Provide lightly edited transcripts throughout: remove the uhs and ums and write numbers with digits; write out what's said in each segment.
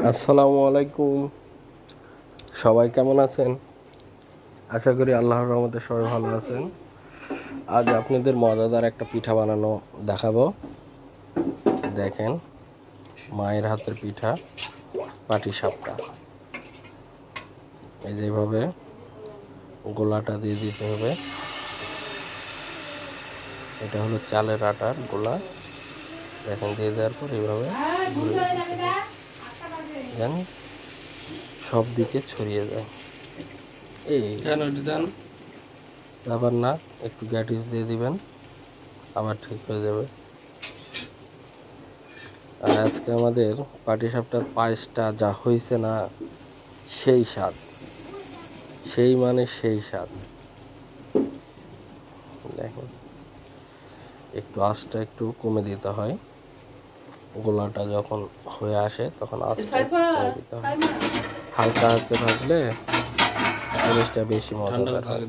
আসসালামু আলাইকুম। সবাই কেমন আছেন? আশা করি আল্লাহর রহমতে সবাই ভালো আছেন। আজ আপনাদের মজাদার একটা পিঠা বানানো দেখাবো। দেখেন, মায়ের হাতের পিঠা পাটিসাপটা। এই যেভাবে গোলাটা দিয়ে দিতে হবে। এটা হলো চালের আটার গোলা। দেখেন, দিয়ে দেওয়ার পর এইভাবে দেন সব দিকে ছড়িয়ে যায়। এই আবার না, একটু গ্যাটিস দিয়ে দিবেন, আবার ঠিক হয়ে যাবে। আর আজকে আমাদের পাটিসাপটার পায়েসটা যা হয়েছে না, সেই স্বাদ, সেই স্বাদ। দেখুন, একটু আঁচটা একটু কমে দিতে হয়। গোলাটা যখন হয়ে আসে তখন আঁচটা কমে দিতে হয়। হালকা আঁচে ভাজলে জিনিসটা বেশি মজাদার হয়।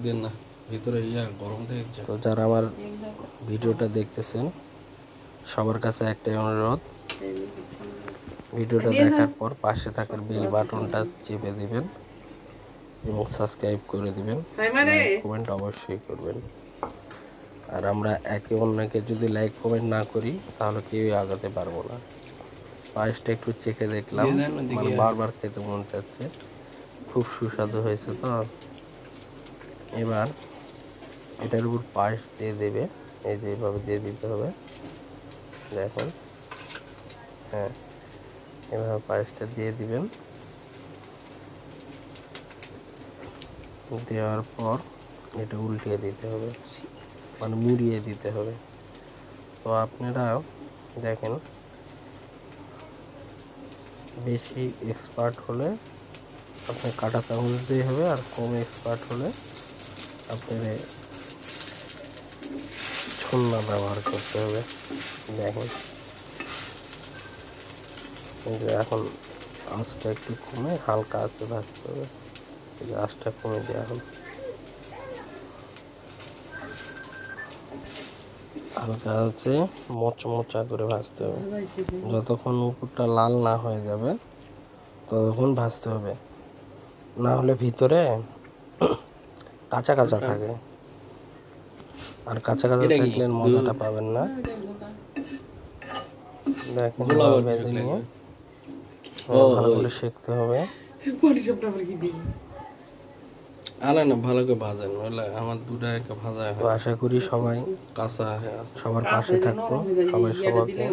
তো যারা আমার ভিডিওটা দেখতেছেন, সবার কাছে একটাই অনুরোধ, ভিডিওটা দেখার পর পাশে থাকার বেল বাটনটা চেপে দিবেন এবং সাবস্ক্রাইব করে দিবেন, কমেন্ট অবশ্যই করবেন। আর আমরা একে অন্যকে যদি লাইক কমেন্ট না করি তাহলে কেউই আগাতে পারবো না। পায়েসটা একটু চেখে দেখলাম, মানে বারবার খেতে মন চাচ্ছে, খুব সুস্বাদু হয়েছে। তো এবার এটার উপর পায়েস দিয়ে দেবে, এই যে এইভাবে দিয়ে দিতে হবে। দেখুন, হ্যাঁ, এভাবে পায়েসটা দিয়ে দিবেন। দেওয়ার পর এটা উল্টিয়ে দিতে হবে, মানে মুড়িয়ে দিতে হবে। তো আপনারা দেখেন, বেশি এক্সপার্ট হলে আপনার কাঁটা চামচ দিয়ে হবে, আর কম এক্সপার্ট হলে আপনার ছুলনা ব্যবহার করতে হবে। দেখেন, এখন আঁচটা একটু কমে হালকা আঁচে ভাজতে হবে। আঁচটা কমে দেওয়া হল, হালকা আছে মোচমোচা করে ভাজতে হবে। যতক্ষণ উপরটা লাল না হয়ে যাবে ততক্ষণ ভাজতে হবে, না হলে ভিতরে কাঁচা কাঁচা থাকে, আর কাঁচা কাঁচা থাকলে মজাটা পাবেন না। দেখেন, বেঁধে নিয়ে ভালো করে সেঁকতে হবে। ভালো করে ভাজেন, আমার দুটা একটা ভাজা। তো আশা করি সবাই সবার পাশে থাকবো, সবাই সবাইকে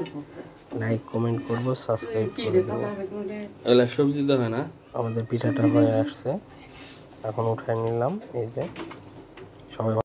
লাইক কমেন্ট করবো, সাবস্ক্রাইব করে দেবো। সবজি তো হয় না, আমাদের পিঠাটা হয়ে আসছে, এখন উঠাই নিলাম। এই যে সবাই